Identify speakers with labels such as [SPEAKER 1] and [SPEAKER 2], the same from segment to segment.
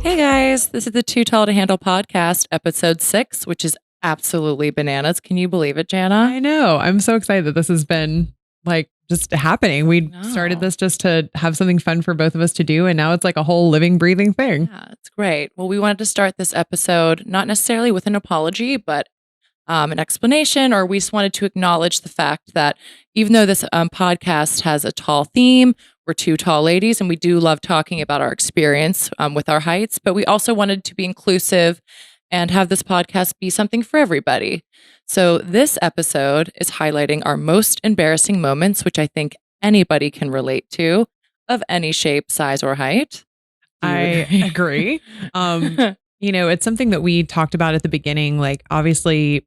[SPEAKER 1] Hey guys, this is the Too Tall to Handle podcast, episode 6, which is absolutely bananas. Can you believe it, Jana?
[SPEAKER 2] I know. I'm so excited that this has been like just happening. We
[SPEAKER 1] No.
[SPEAKER 2] started this just to have something fun for both of us to do. And now it's like a whole living, breathing thing.
[SPEAKER 1] Yeah, it's great. Well, we wanted to start this episode not necessarily with an apology, but an explanation, or we just wanted to acknowledge the fact that even though this podcast has a tall theme, we're two tall ladies and we do love talking about our experience with our heights, but we also wanted to be inclusive and have this podcast be something for everybody. So this episode is highlighting our most embarrassing moments, which I think anybody can relate to, of any shape, size, or height.
[SPEAKER 2] I agree. It's something that we talked about at the beginning. Like, obviously,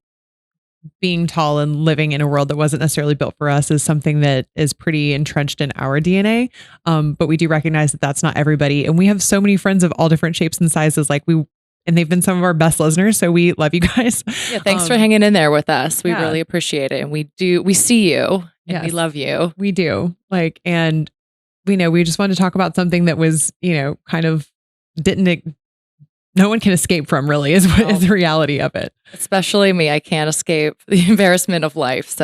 [SPEAKER 2] being tall and living in a world that wasn't necessarily built for us is something that is pretty entrenched in our DNA. But we do recognize that that's not everybody. And we have so many friends of all different shapes and sizes. And they've been some of our best listeners. So we love you guys.
[SPEAKER 1] Yeah, thanks for hanging in there with us. We really appreciate it. And we see you and we love you.
[SPEAKER 2] We do. We just wanted to talk about something that was, kind of no one can escape from, really, is the reality of it.
[SPEAKER 1] Especially me. I can't escape the embarrassment of life.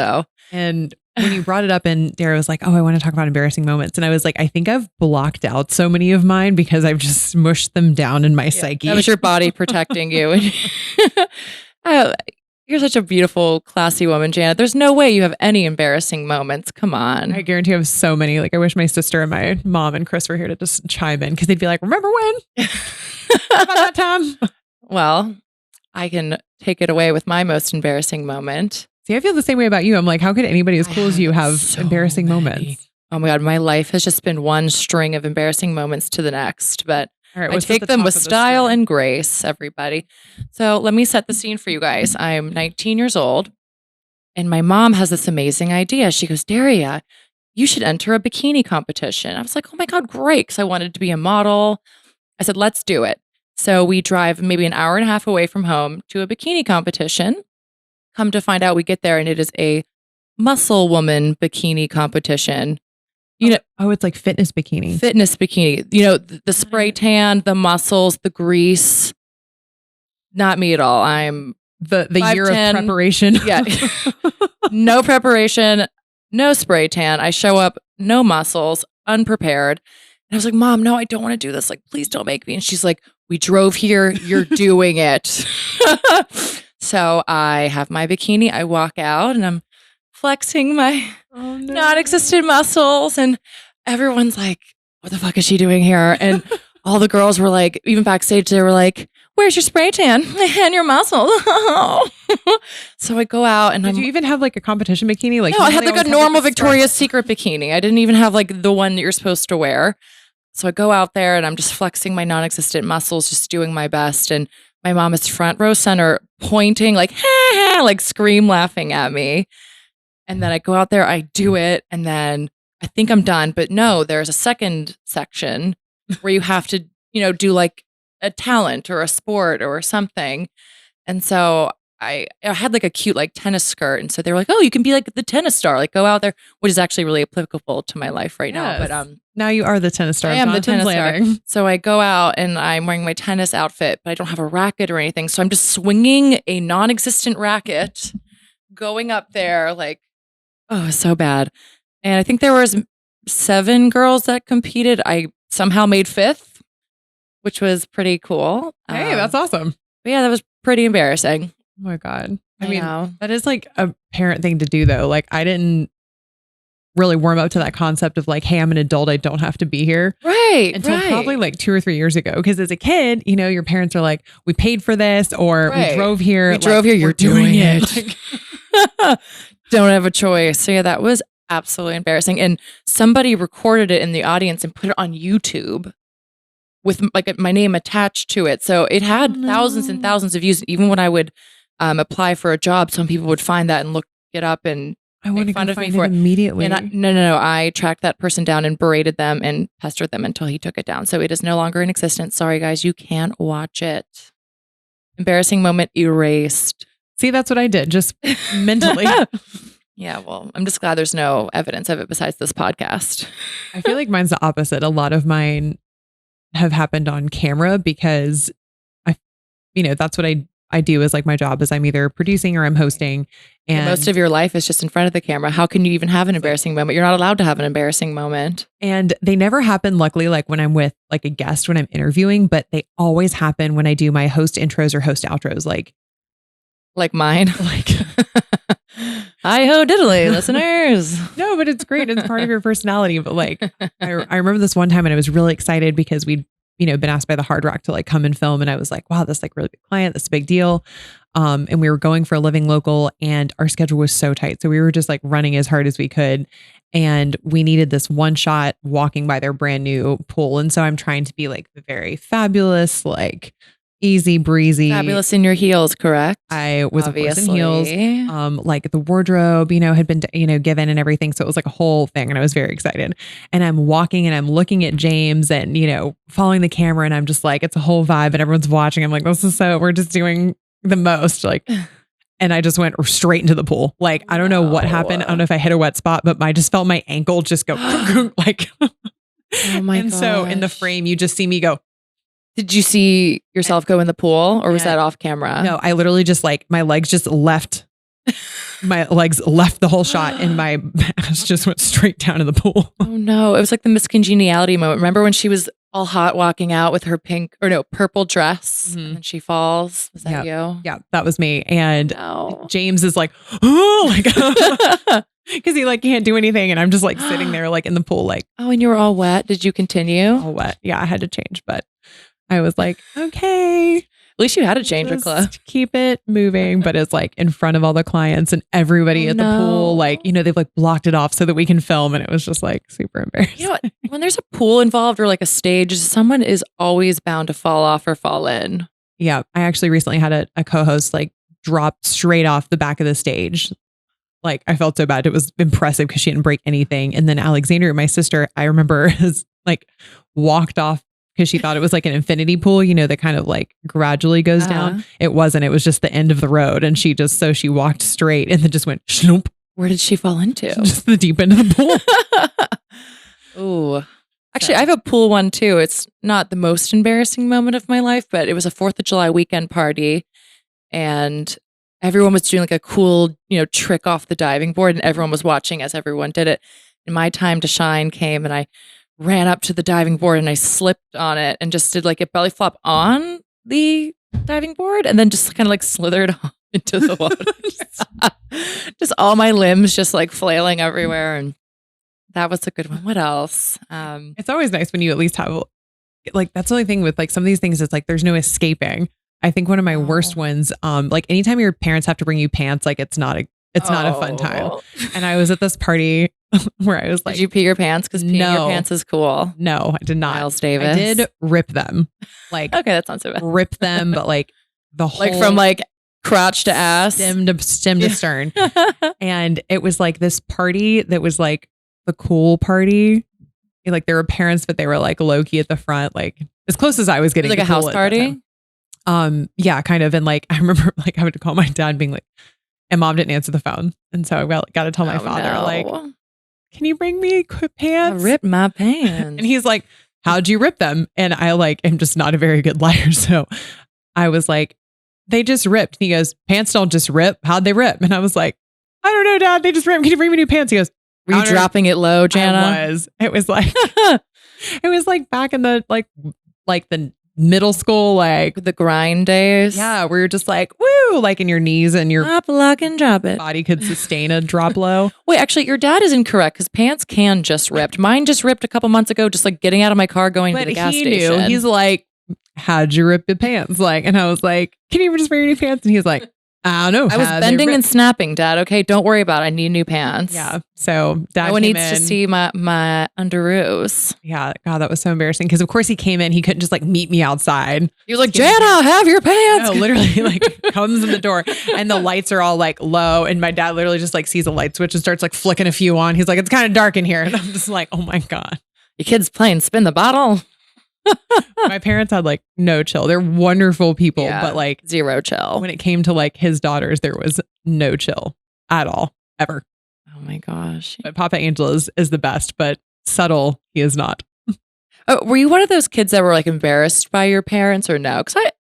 [SPEAKER 2] And when you brought it up and Daria was like, oh, I want to talk about embarrassing moments. And I was like, I think I've blocked out so many of mine because I've just smushed them down in my psyche.
[SPEAKER 1] That was your body protecting you. Oh, you're such a beautiful, classy woman, Janet. There's no way you have any embarrassing moments. Come on.
[SPEAKER 2] I guarantee I have so many. Like, I wish my sister and my mom and Chris were here to just chime in because they'd be like, remember when? About that time?
[SPEAKER 1] Well, I can take it away with my most embarrassing moment.
[SPEAKER 2] See, I feel the same way about you. I'm like, how could anybody as cool as you have
[SPEAKER 1] so
[SPEAKER 2] embarrassing
[SPEAKER 1] many
[SPEAKER 2] moments?
[SPEAKER 1] Oh my God, my life has just been one string of embarrassing moments to the next. But
[SPEAKER 2] all right,
[SPEAKER 1] I take them with style and grace, everybody. So let me set the scene for you guys. I'm 19 years old, and my mom has this amazing idea. She goes, Daria, you should enter a bikini competition. I was like, oh my God, great, because I wanted to be a model. I said, let's do it. So we drive maybe an hour and a half away from home to a bikini competition. Come to find out, we get there and it is a muscle woman bikini competition.
[SPEAKER 2] It's like fitness bikini.
[SPEAKER 1] Fitness bikini. The spray tan, the muscles, the grease. Not me at all. I'm
[SPEAKER 2] the year of preparation.
[SPEAKER 1] Yeah. No preparation, no spray tan. I show up, no muscles, unprepared. And I was like, Mom, no, I don't want to do this. Like, please don't make me. And she's like, we drove here. You're doing it. So I have my bikini. I walk out and I'm flexing my non-existent muscles. And everyone's like, what the fuck is she doing here? And all the girls were like, even backstage, they were like, where's your spray tan and your muscles? So I go out and
[SPEAKER 2] Did you even have like a competition bikini?
[SPEAKER 1] No, I had like a normal Victoria's Secret bikini. I didn't even have like the one that you're supposed to wear. So I go out there and I'm just flexing my non-existent muscles, just doing my best. And my mom is front row center, pointing like, ha, ha, like scream laughing at me. And then I go out there, I do it. And then I think I'm done. But no, there's a second section where you have to, do like a talent or a sport or something. And so I had like a cute like tennis skirt. And so they were like, oh, you can be like the tennis star, like go out there, which is actually really applicable to my life right now. But
[SPEAKER 2] now you are the tennis star.
[SPEAKER 1] I am the tennis star. So I go out and I'm wearing my tennis outfit, but I don't have a racket or anything. So I'm just swinging a non-existent racket, going up there like, oh, so bad. And I think there was 7 girls that competed. I somehow made 5th, which was pretty cool.
[SPEAKER 2] Hey, that's awesome.
[SPEAKER 1] But yeah, that was pretty embarrassing.
[SPEAKER 2] Oh my God.
[SPEAKER 1] I mean,
[SPEAKER 2] that is like a parent thing to do though. Like, I didn't really warm up to that concept of like, hey, I'm an adult. I don't have to be here.
[SPEAKER 1] Right.
[SPEAKER 2] Until probably like 2 or 3 years ago. Because as a kid, your parents are like, we paid for this or we drove here.
[SPEAKER 1] We drove here. You're doing it. Don't have a choice. So yeah, that was absolutely embarrassing. And somebody recorded it in the audience and put it on YouTube with like my name attached to it. So it had thousands and thousands of views. Even when I would apply for a job, some people would find that and look it up and
[SPEAKER 2] I want to find it immediately.
[SPEAKER 1] And no. I tracked that person down and berated them and pestered them until he took it down. So it is no longer in existence. Sorry, guys, you can't watch it. Embarrassing moment erased.
[SPEAKER 2] See, that's what I did, just mentally.
[SPEAKER 1] Yeah, well, I'm just glad there's no evidence of it besides this podcast.
[SPEAKER 2] I feel like mine's the opposite. A lot of mine have happened on camera because that's what I do is like my job is I'm either producing or I'm hosting. And
[SPEAKER 1] most of your life is just in front of the camera. How can you even have an embarrassing moment? You're not allowed to have an embarrassing moment.
[SPEAKER 2] And they never happen, luckily, like when I'm with like a guest, when I'm interviewing, but they always happen when I do my host intros or host outros.
[SPEAKER 1] Like mine.
[SPEAKER 2] Like,
[SPEAKER 1] hi-ho diddly, listeners.
[SPEAKER 2] No, but it's great. It's part of your personality. But like, I remember this one time and I was really excited because we'd, been asked by the Hard Rock to like come and film. And I was like, wow, that's like really big client. That's a big deal. And we were going for a living local and our schedule was so tight. So we were just like running as hard as we could. And we needed this one shot walking by their brand new pool. And so I'm trying to be like the very fabulous, like easy breezy.
[SPEAKER 1] Fabulous in your heels, correct?
[SPEAKER 2] I was obviously of course in heels. Like the wardrobe, had been, given and everything. So it was like a whole thing and I was very excited. And I'm walking and I'm looking at James and, following the camera and I'm just like, it's a whole vibe and everyone's watching. I'm like, we're just doing the most like, and I just went straight into the pool. Like, I don't know what happened. I don't know if I hit a wet spot, but I just felt my ankle just go like,
[SPEAKER 1] oh my
[SPEAKER 2] And so in the frame, you just see me go.
[SPEAKER 1] Did you see yourself go in the pool or was that off camera?
[SPEAKER 2] No, I literally just like my legs just left. My legs left the whole shot and my ass just went straight down in the pool.
[SPEAKER 1] Oh no. It was like the miscongeniality moment. Remember when she was all hot walking out with her purple dress and she falls? Was that you?
[SPEAKER 2] Yeah, that was me. And James is like, oh, like, because he like can't do anything. And I'm just like sitting there like in the pool, like,
[SPEAKER 1] oh, and you were all wet. Did you continue?
[SPEAKER 2] All wet. Yeah, I had to change, but I was like, okay.
[SPEAKER 1] At least you had to change your clothes.
[SPEAKER 2] Keep it moving. But it's like in front of all the clients and everybody at the pool, like, they've like blocked it off so that we can film. And it was just like super embarrassing.
[SPEAKER 1] You know what? When there's a pool involved or like a stage, someone is always bound to fall off or fall in.
[SPEAKER 2] Yeah. I actually recently had a co-host like drop straight off the back of the stage. Like I felt so bad. It was impressive because she didn't break anything. And then Alexandria, my sister, I remember has like walked off because she thought it was like an infinity pool, that kind of like gradually goes down. It wasn't. It was just the end of the road. And she walked straight and then just went shloomp.
[SPEAKER 1] Where did she fall into?
[SPEAKER 2] Just the deep end of the
[SPEAKER 1] pool. Ooh. Actually, I have a pool one too. It's not the most embarrassing moment of my life, but it was a 4th of July weekend party and everyone was doing like a cool, trick off the diving board and everyone was watching as everyone did it. And my time to shine came and I ran up to the diving board and I slipped on it and just did like a belly flop on the diving board and then just kind of like slithered off into the water. Just all my limbs just like flailing everywhere. And that was a good one. What else?
[SPEAKER 2] It's always nice when you at least have like, that's the only thing with like some of these things. It's like, there's no escaping. I think one of my worst ones, like anytime your parents have to bring you pants, like it's not a fun time. And I was at this party where I was like,
[SPEAKER 1] did you pee your pants? Because peeing your pants is cool.
[SPEAKER 2] No, I did not.
[SPEAKER 1] Miles Davis.
[SPEAKER 2] I did rip them. Like,
[SPEAKER 1] okay, that's not so bad.
[SPEAKER 2] Rip them, but like the whole,
[SPEAKER 1] like from like crotch to ass,
[SPEAKER 2] stem to stern. And it was like this party that was like the cool party. Like there were parents, but they were like low key at the front, like as close as I was getting.
[SPEAKER 1] Like a house party.
[SPEAKER 2] Yeah, kind of. And like I remember like having to call my dad, being like, and mom didn't answer the phone, and so I got to tell my father like, can you bring me pants?
[SPEAKER 1] I ripped my pants.
[SPEAKER 2] And he's like, how'd you rip them? And I like am just not a very good liar. So I was like, they just ripped. And he goes, pants don't just rip. How'd they rip? And I was like, I don't know, Dad. They just ripped. Can you bring me new pants? He goes,
[SPEAKER 1] were you dropping it low, Jana?
[SPEAKER 2] I was. It was like back in the like the middle school, like
[SPEAKER 1] the grind days.
[SPEAKER 2] Yeah, where you're just like, woo, like in your knees and your
[SPEAKER 1] drop, lock, and drop it.
[SPEAKER 2] Body could sustain a drop low.
[SPEAKER 1] Wait, actually, your dad is incorrect because pants can just rip. Mine just ripped a couple months ago, just like getting out of my car going to the gas station.
[SPEAKER 2] He's like, how'd you rip your pants? Like, and I was like, can you just wear new pants? And he's like, I don't know.
[SPEAKER 1] I was bending and snapping, Dad. Okay, don't worry about it. I need new pants.
[SPEAKER 2] Yeah. So Dad
[SPEAKER 1] no one needs to see my underoos.
[SPEAKER 2] Yeah. God, that was so embarrassing. Because of course he came in. He couldn't just like meet me outside.
[SPEAKER 1] He was like, Jana, have your pants.
[SPEAKER 2] No, literally like comes in the door and the lights are all like low. And my dad literally just like sees a light switch and starts like flicking a few on. He's like, it's kind of dark in here. And I'm just like, oh my God.
[SPEAKER 1] Your kid's playing spin the bottle.
[SPEAKER 2] My parents had like no chill. They're wonderful people, but like
[SPEAKER 1] zero chill.
[SPEAKER 2] When it came to like his daughters, there was no chill at all, ever.
[SPEAKER 1] Oh my gosh.
[SPEAKER 2] But Papa Angel is the best, but subtle, he is not.
[SPEAKER 1] Oh, were you one of those kids that were like embarrassed by your parents or no? Because I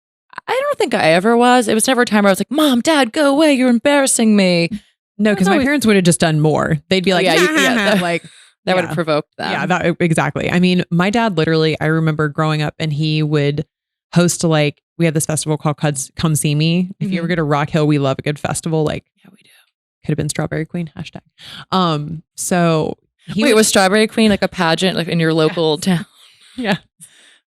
[SPEAKER 1] don't think I ever was. It was never a time where I was like, Mom, Dad, go away. You're embarrassing me.
[SPEAKER 2] No, because my parents would have just done more. They'd be like,
[SPEAKER 1] that,
[SPEAKER 2] like
[SPEAKER 1] that would have provoked them.
[SPEAKER 2] Yeah, exactly. I mean, my dad literally, I remember growing up and he would host like, we had this festival called Come See Me. If you ever go to Rock Hill, we love a good festival. Like,
[SPEAKER 1] yeah, we do.
[SPEAKER 2] Could have been Strawberry Queen, hashtag. So
[SPEAKER 1] was Strawberry Queen like a pageant like in your local town?
[SPEAKER 2] Yeah.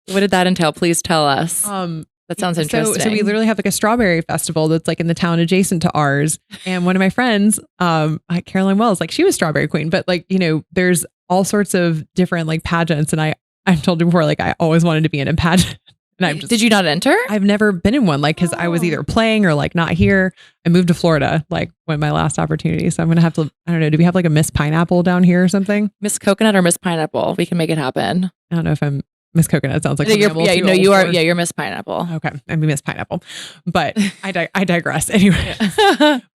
[SPEAKER 1] What did that entail? Please tell us. That sounds interesting.
[SPEAKER 2] So we literally have like a strawberry festival that's like in the town adjacent to ours. And one of my friends, Caroline Wells, like she was Strawberry Queen, but like, there's all sorts of different like pageants. And I've told you before, like I always wanted to be in a pageant. And
[SPEAKER 1] did you not enter?
[SPEAKER 2] I've never been in one, like, cause I was either playing or like not here. I moved to Florida, like when my last opportunity. So I'm going to have to, I don't know. Do we have like a Miss Pineapple down here or something?
[SPEAKER 1] Miss Coconut or Miss Pineapple? We can make it happen.
[SPEAKER 2] I don't know if I'm Miss Coconut. Sounds like
[SPEAKER 1] you are. Yeah, you're Miss Pineapple.
[SPEAKER 2] Okay, I'm Miss Pineapple, but I digress. Anyway,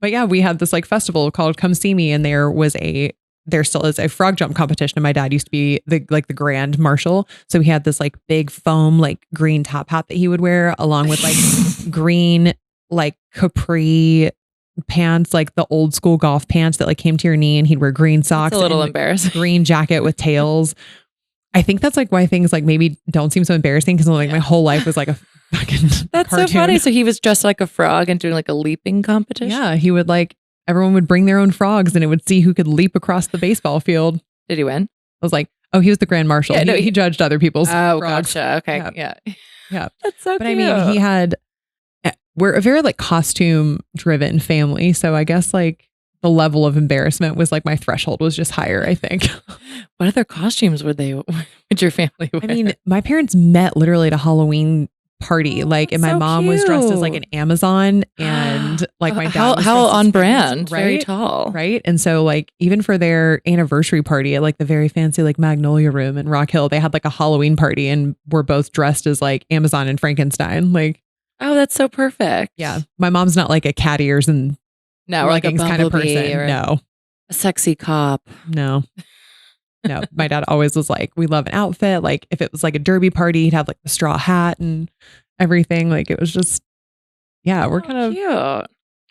[SPEAKER 2] but yeah, we had this like festival called Come See Me, and there still is a frog jump competition. And my dad used to be the grand marshal, so he had this like big foam like green top hat that he would wear, along with like green like capri pants, like the old school golf pants that like came to your knee, and he'd wear green socks.
[SPEAKER 1] It's a little
[SPEAKER 2] and,
[SPEAKER 1] embarrassing.
[SPEAKER 2] Green jacket with tails. I think that's like why things like maybe don't seem so embarrassing, because like my whole life was like a fucking
[SPEAKER 1] That's
[SPEAKER 2] cartoon.
[SPEAKER 1] So funny. So he was dressed like a frog and doing like a leaping competition.
[SPEAKER 2] Yeah, he would like, everyone would bring their own frogs and it would see who could leap across the baseball field.
[SPEAKER 1] Did he win?
[SPEAKER 2] I was like, oh, he was the grand marshal.
[SPEAKER 1] Yeah,
[SPEAKER 2] he judged other people's frogs.
[SPEAKER 1] Gotcha. Okay. Yeah. That's so
[SPEAKER 2] but
[SPEAKER 1] cute.
[SPEAKER 2] I mean, we're a very like costume driven family. So I guess like the level of embarrassment was like my threshold was just higher, I think.
[SPEAKER 1] What other costumes would your family wear?
[SPEAKER 2] I mean, my parents met literally at a Halloween party, like, and my mom was dressed as like an Amazon, and like my dad was
[SPEAKER 1] how on brand,
[SPEAKER 2] right?
[SPEAKER 1] Very tall,
[SPEAKER 2] right? And so like even for their anniversary party at like the very fancy like Magnolia Room in Rock Hill, they had like a Halloween party, and we're both dressed as like Amazon and Frankenstein. Like,
[SPEAKER 1] oh, that's so perfect.
[SPEAKER 2] Yeah, my mom's not like a cat ears and
[SPEAKER 1] or like a
[SPEAKER 2] kind of person.
[SPEAKER 1] Or
[SPEAKER 2] no,
[SPEAKER 1] a sexy cop.
[SPEAKER 2] No. No, my dad always was like, we love an outfit. Like if it was like a derby party, he'd have like the straw hat and everything. Like it was just, yeah, we're kind of
[SPEAKER 1] cute.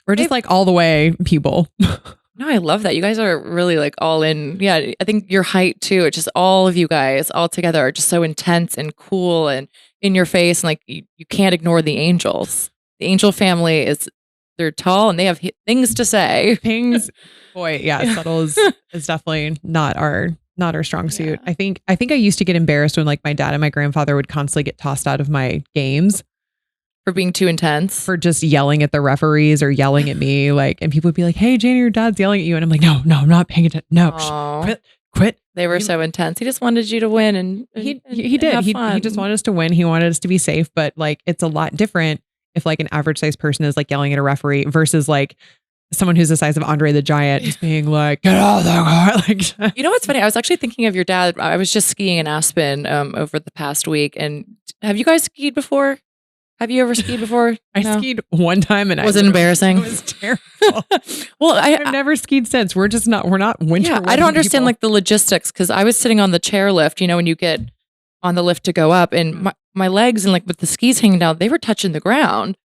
[SPEAKER 2] We're just like all the way people.
[SPEAKER 1] No, I love that. You guys are really like all in. Yeah, I think your height too. It's just all of you guys all together are just so intense and cool and in your face. And like you can't ignore the Angels. The Angel family they're tall and they have things to say.
[SPEAKER 2] Boy, yeah, subtle is definitely not our strong suit. Yeah. I think I used to get embarrassed when like my dad and my grandfather would constantly get tossed out of my games
[SPEAKER 1] for being too intense,
[SPEAKER 2] for just yelling at the referees or yelling at me, like, and people would be like, "Hey, Jana, your dad's yelling at you," and I'm like, "No, I'm not paying attention. No, quit."
[SPEAKER 1] They were so intense. He just wanted you to win, and
[SPEAKER 2] he did. He just wanted us to win. He wanted us to be safe, but like it's a lot different if like an average sized person is like yelling at a referee versus like someone who's the size of Andre the Giant just being like, get out of the car. Like,
[SPEAKER 1] you know what's funny? I was actually thinking of your dad. I was just skiing in Aspen over the past week. And have you guys skied before? Have you ever skied before?
[SPEAKER 2] I skied one time and
[SPEAKER 1] was it embarrassing?
[SPEAKER 2] It was terrible.
[SPEAKER 1] Well,
[SPEAKER 2] I've never skied since. We're not winter.
[SPEAKER 1] Yeah, I don't understand like the logistics, because I was sitting on the chairlift, when you get on the lift to go up, and my legs and like with the skis hanging down, they were touching the ground.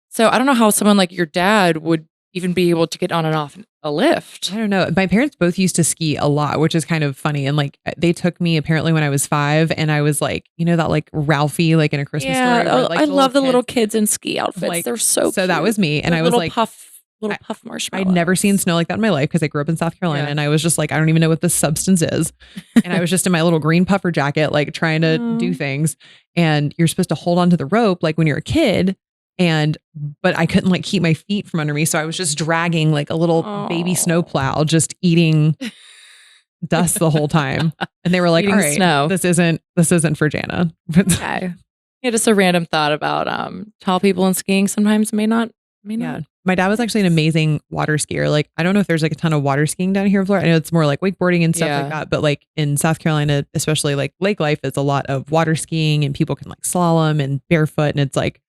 [SPEAKER 1] So I don't know how someone like your dad would even be able to get on and off a lift.
[SPEAKER 2] I don't know. My parents both used to ski a lot, which is kind of funny. And like they took me apparently when I was 5, and I was like, that like Ralphie, like in A Christmas Story. Where, like,
[SPEAKER 1] I love the little kids in ski outfits.
[SPEAKER 2] Like,
[SPEAKER 1] they're so cute.
[SPEAKER 2] So that was me. And I was like,
[SPEAKER 1] little puff marshmallows.
[SPEAKER 2] I'd never seen snow like that in my life because I grew up in South Carolina, and I was just like, I don't even know what this substance is. And I was just in my little green puffer jacket, like trying to do things. And you're supposed to hold on to the rope like when you're a kid. But I couldn't like keep my feet from under me. So I was just dragging like a little baby snowplow, just eating dust the whole time. And they were like, all right,
[SPEAKER 1] snow.
[SPEAKER 2] this isn't for Jana.
[SPEAKER 1] Okay. Yeah, just a random thought about tall people and skiing sometimes may not.
[SPEAKER 2] Yeah. My dad was actually an amazing water skier. Like, I don't know if there's like a ton of water skiing down here in Florida. I know it's more like wakeboarding and stuff like that. But like in South Carolina, especially like lake life is a lot of water skiing, and people can like slalom and barefoot. And it's like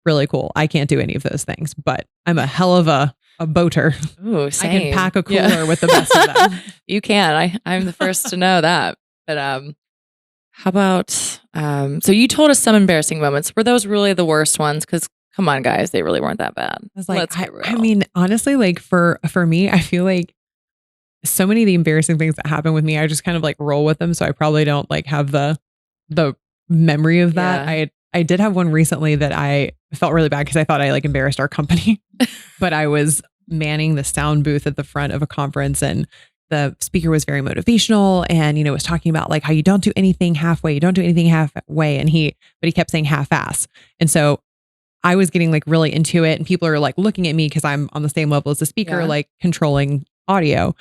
[SPEAKER 2] really cool. I can't do any of those things, but I'm a hell of a boater.
[SPEAKER 1] Ooh, same.
[SPEAKER 2] I can pack a cooler with the best of them.
[SPEAKER 1] You can. I'm the first to know that. But How about, so you told us some embarrassing moments. Were those really the worst ones? Because come on, guys, they really weren't that bad.
[SPEAKER 2] I was like,
[SPEAKER 1] Let's be real.
[SPEAKER 2] I mean, honestly, like for me, I feel like so many of the embarrassing things that happen with me, I just kind of like roll with them. So I probably don't like have the memory of that.
[SPEAKER 1] Yeah.
[SPEAKER 2] I did have one recently that I felt really bad because I thought I like embarrassed our company, but I was manning the sound booth at the front of a conference, and the speaker was very motivational and, was talking about like how you don't do anything halfway, but he kept saying half-ass. And so I was getting like really into it, and people are like looking at me because I'm on the same level as the speaker, like controlling audio.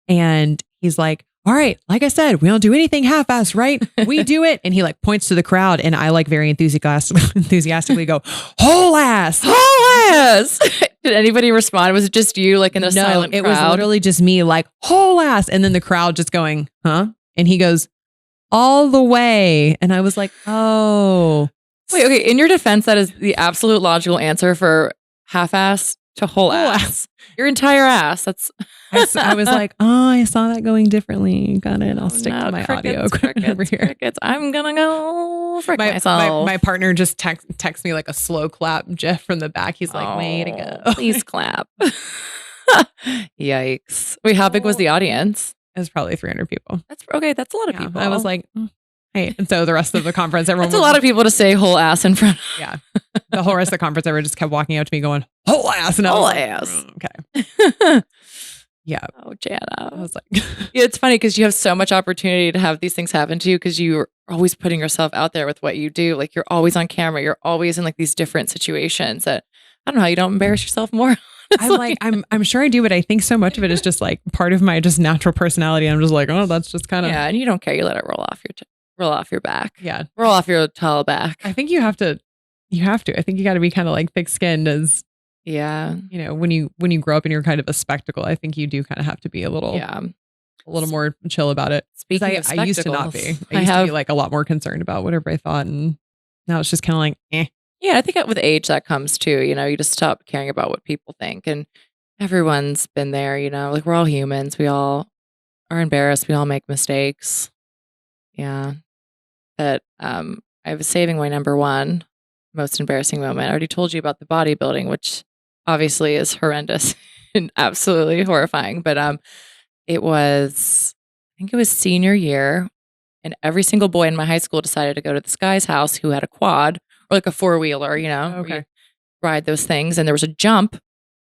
[SPEAKER 2] And he's like, all right, like I said, we don't do anything half-ass, right? We do it. And he like points to the crowd, and I like very enthusiastically go, whole ass.
[SPEAKER 1] Whole ass. Did anybody respond? Was it just you like in a silent crowd?
[SPEAKER 2] It was literally just me like, whole ass. And then the crowd just going, huh? And he goes, all the way. And I was like, oh.
[SPEAKER 1] Wait, okay. In your defense, that is the absolute logical answer for half-ass to whole ass. Your entire ass. That's.
[SPEAKER 2] I was like, oh, I saw that going differently. Got it. I'll stick to my audio equipment over here.
[SPEAKER 1] Crickets. I'm gonna go frick myself.
[SPEAKER 2] My partner just texts me like a slow clap GIF from the back. He's like, way to go.
[SPEAKER 1] Please clap. Yikes. Wait, how big was the audience?
[SPEAKER 2] It was probably 300 people.
[SPEAKER 1] That's okay. That's a lot of people.
[SPEAKER 2] I was like, hey. And so the rest of the conference, everyone
[SPEAKER 1] that's a lot of people to say whole ass in front of.
[SPEAKER 2] Yeah. The whole rest of the conference, everyone just kept walking up to me going, whole ass. And I was
[SPEAKER 1] ass.
[SPEAKER 2] Okay. Yeah.
[SPEAKER 1] Oh, Jana.
[SPEAKER 2] I was like,
[SPEAKER 1] yeah, it's funny because you have so much opportunity to have these things happen to you because you're always putting yourself out there with what you do. Like you're always on camera. You're always in like these different situations that I don't know how you don't embarrass yourself more.
[SPEAKER 2] I'm sure I do, but I think so much of it is just like part of my just natural personality. I'm just like, oh, that's just kind of.
[SPEAKER 1] Yeah. And you don't care. You let it roll off your back.
[SPEAKER 2] Yeah.
[SPEAKER 1] Roll off your tall back.
[SPEAKER 2] I think you have to. I think you got to be kind of like thick skinned as.
[SPEAKER 1] Yeah.
[SPEAKER 2] When you grow up and you're kind of a spectacle, I think you do kind of have to be a little more chill about it.
[SPEAKER 1] Speaking of
[SPEAKER 2] I used to not be. I used to be like a lot more concerned about whatever I thought, and now it's just kind of like, eh.
[SPEAKER 1] Yeah, I think with age that comes too. You just stop caring about what people think, and everyone's been there. Like we're all humans. We all are embarrassed. We all make mistakes. Yeah. But I was saving my number one most embarrassing moment. I already told you about the bodybuilding, which obviously is horrendous and absolutely horrifying. But I think it was senior year, and every single boy in my high school decided to go to this guy's house who had a quad or like a 4-wheeler,
[SPEAKER 2] Okay.
[SPEAKER 1] you ride those things. And there was a jump,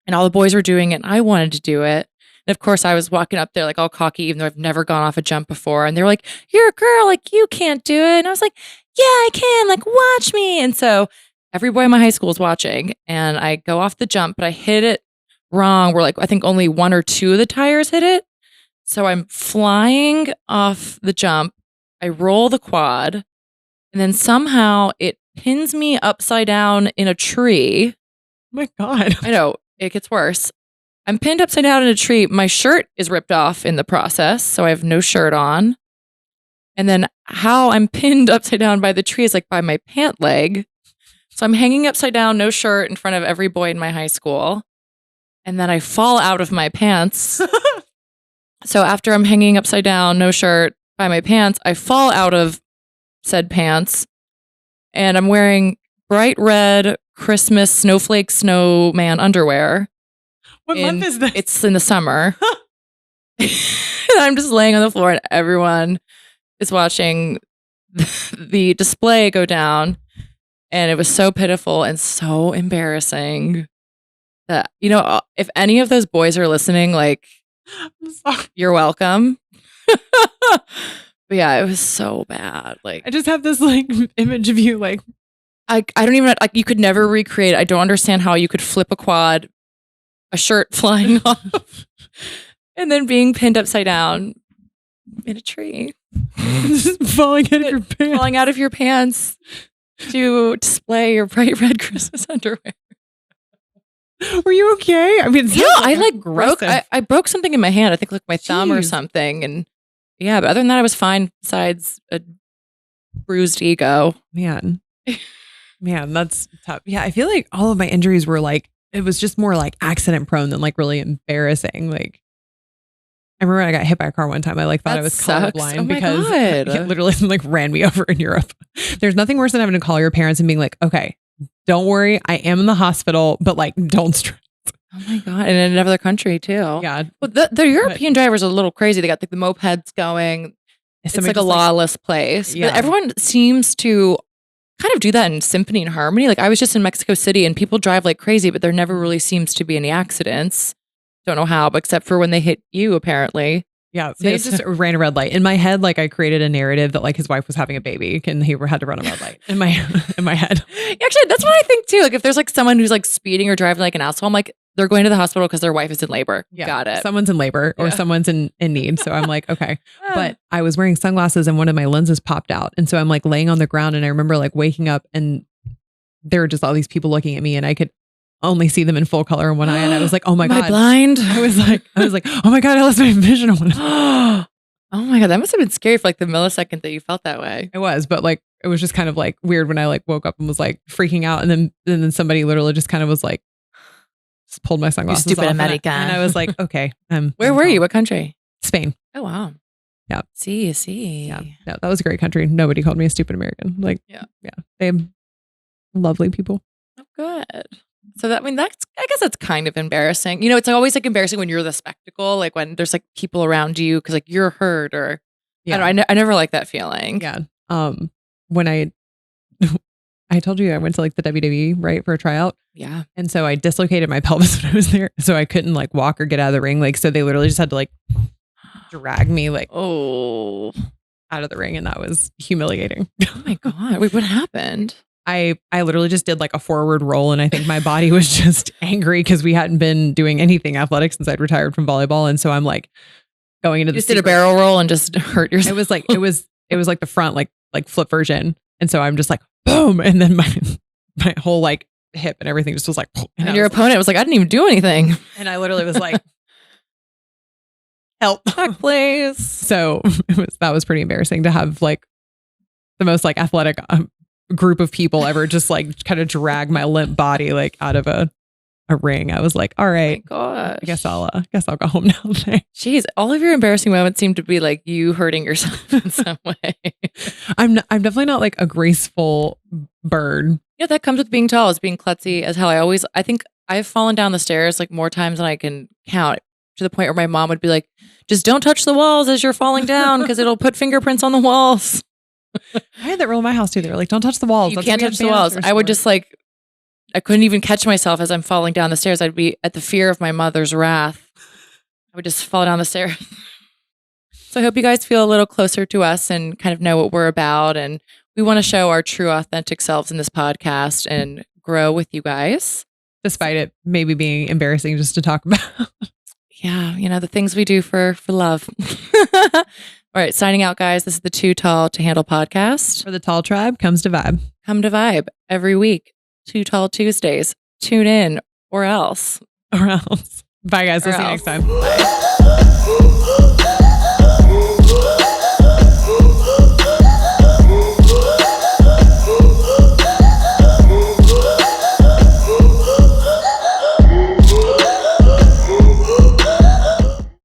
[SPEAKER 1] and all the boys were doing it, and I wanted to do it. And of course, I was walking up there like all cocky, even though I've never gone off a jump before. And they were like, "You're a girl, like you can't do it." And I was like, "Yeah, I can. Like, watch me." And so every boy in my high school is watching, and I go off the jump, but I hit it wrong. Where like I think only 1 or 2 of the tires hit it. So I'm flying off the jump. I roll the quad, and then somehow it pins me upside down in a tree.
[SPEAKER 2] Oh my God.
[SPEAKER 1] I know, it gets worse. I'm pinned upside down in a tree. My shirt is ripped off in the process, so I have no shirt on. And then how I'm pinned upside down by the tree is like by my pant leg. So I'm hanging upside down, no shirt, in front of every boy in my high school. And then I fall out of my pants. So after I'm hanging upside down, no shirt, by my pants, I fall out of said pants. And I'm wearing bright red Christmas snowflake snowman underwear.
[SPEAKER 2] What month is this?
[SPEAKER 1] It's in the summer. And I'm just laying on the floor, and everyone is watching the display go down. And it was so pitiful and so embarrassing that, if any of those boys are listening, like, you're welcome. But yeah, it was so bad. Like,
[SPEAKER 2] I just have this like image of you like,
[SPEAKER 1] I don't even, like, you could never recreate it. I don't understand how you could flip a quad, a shirt flying off, and then being pinned upside down in a tree.
[SPEAKER 2] Just falling out of your pants.
[SPEAKER 1] Falling out of your pants to display your bright red Christmas underwear.
[SPEAKER 2] Were you okay? I mean,
[SPEAKER 1] I like broke. I broke something in my hand. I think like my thumb or something. And yeah, but other than that, I was fine. Besides a bruised ego.
[SPEAKER 2] Man, that's tough. Yeah, I feel like all of my injuries were like, it was just more like accident prone than like really embarrassing. Like, I remember I got hit by a car one time. I like thought
[SPEAKER 1] That
[SPEAKER 2] I was
[SPEAKER 1] sucks.
[SPEAKER 2] colorblind
[SPEAKER 1] Oh my
[SPEAKER 2] because
[SPEAKER 1] God.
[SPEAKER 2] it literally like ran me over in Europe. There's nothing worse than having to call your parents and being like, okay, don't worry. I am in the hospital, but like, don't stress.
[SPEAKER 1] Oh my God. And in another country too.
[SPEAKER 2] Yeah.
[SPEAKER 1] Well, the European drivers are a little crazy. They got like the mopeds going. It's like a lawless place.
[SPEAKER 2] Yeah.
[SPEAKER 1] But everyone seems to kind of do that in symphony and harmony. Like I was just in Mexico City and people drive like crazy, but there never really seems to be any accidents. Don't know how, but except for when they hit you, apparentally.
[SPEAKER 2] Yeah, they just ran a red light. In my head, like I created a narrative that like his wife was having a baby and he had to run a red light in my head.
[SPEAKER 1] Actually, that's what I think too. Like if there's like someone who's like speeding or driving like an asshole, I'm like, they're going to the hospital because their wife is in labor.
[SPEAKER 2] Yeah,
[SPEAKER 1] got it.
[SPEAKER 2] Someone's in labor or someone's in need. So I'm like, okay. But I was wearing sunglasses and one of my lenses popped out. And so I'm like laying on the ground and I remember like waking up and there were just all these people looking at me and I could only see them in full color in one eye. And I was like, oh my God.
[SPEAKER 1] Am I blind?
[SPEAKER 2] I was like, oh my God, I lost my vision.
[SPEAKER 1] Oh my God, that must have been scary for like the millisecond that you felt that way.
[SPEAKER 2] It was, but like, it was just kind of like weird when I like woke up and was like freaking out. And then somebody literally just kind of was like, just pulled my sunglasses
[SPEAKER 1] stupid
[SPEAKER 2] off
[SPEAKER 1] America.
[SPEAKER 2] and I was like, okay.
[SPEAKER 1] Where were you? What country?
[SPEAKER 2] Spain.
[SPEAKER 1] Oh, wow.
[SPEAKER 2] Yeah.
[SPEAKER 1] See.
[SPEAKER 2] Yeah. No, that was a great country. Nobody called me a stupid American. Like, yeah. They have lovely people.
[SPEAKER 1] Oh, good. So I guess that's kind of embarrassing. You know, it's always like embarrassing when you're the spectacle, like when there's like people around you because like you're hurt or I never like that feeling.
[SPEAKER 2] Yeah. When I told you I went to like the WWE, right, for a tryout.
[SPEAKER 1] Yeah.
[SPEAKER 2] And so I dislocated my pelvis when I was there. So I couldn't like walk or get out of the ring. Like, so they literally just had to like drag me like out of the ring. And that was humiliating.
[SPEAKER 1] Oh my God. Wait, what happened?
[SPEAKER 2] I literally just did like a forward roll and I think my body was just angry because we hadn't been doing anything athletic since I'd retired from volleyball. And so I'm like going into
[SPEAKER 1] you just did a barrel roll and just hurt yourself.
[SPEAKER 2] It was like the front, like flip version. And so I'm just like, boom. And then my whole like hip and everything just was like,
[SPEAKER 1] and your opponent was like, I didn't even do anything.
[SPEAKER 2] And I literally was like, help,
[SPEAKER 1] back, please.
[SPEAKER 2] So that was pretty embarrassing to have like the most like athletic group of people ever just like kind of drag my limp body like out of a ring. I was like, all right,
[SPEAKER 1] gosh,
[SPEAKER 2] I guess I'll go home now.
[SPEAKER 1] Jeez, all of your embarrassing moments seem to be like you hurting yourself in some way.
[SPEAKER 2] I'm definitely not like a graceful bird.
[SPEAKER 1] Yeah, that comes with being tall, is being klutzy as hell. I think I've fallen down the stairs like more times than I can count, to the point where my mom would be like, just don't touch the walls as you're falling down because it'll put fingerprints on the walls.
[SPEAKER 2] I had that rule in my house too. They were like, don't touch the walls.
[SPEAKER 1] You can't touch the walls. I would just like, I couldn't even catch myself as I'm falling down the stairs. I'd be at the fear of my mother's wrath. I would just fall down the stairs. So I hope you guys feel a little closer to us and kind of know what we're about. And we want to show our true, authentic selves in this podcast and grow with you guys.
[SPEAKER 2] Despite it maybe being embarrassing just to talk about.
[SPEAKER 1] Yeah, you know, the things we do for love. All right, signing out, guys. This is the Too Tall to Handle podcast.
[SPEAKER 2] For the tall tribe, comes to vibe.
[SPEAKER 1] Come to vibe every week. Too Tall Tuesdays. Tune in or else.
[SPEAKER 2] Bye, guys. We'll see you next time.
[SPEAKER 1] Bye.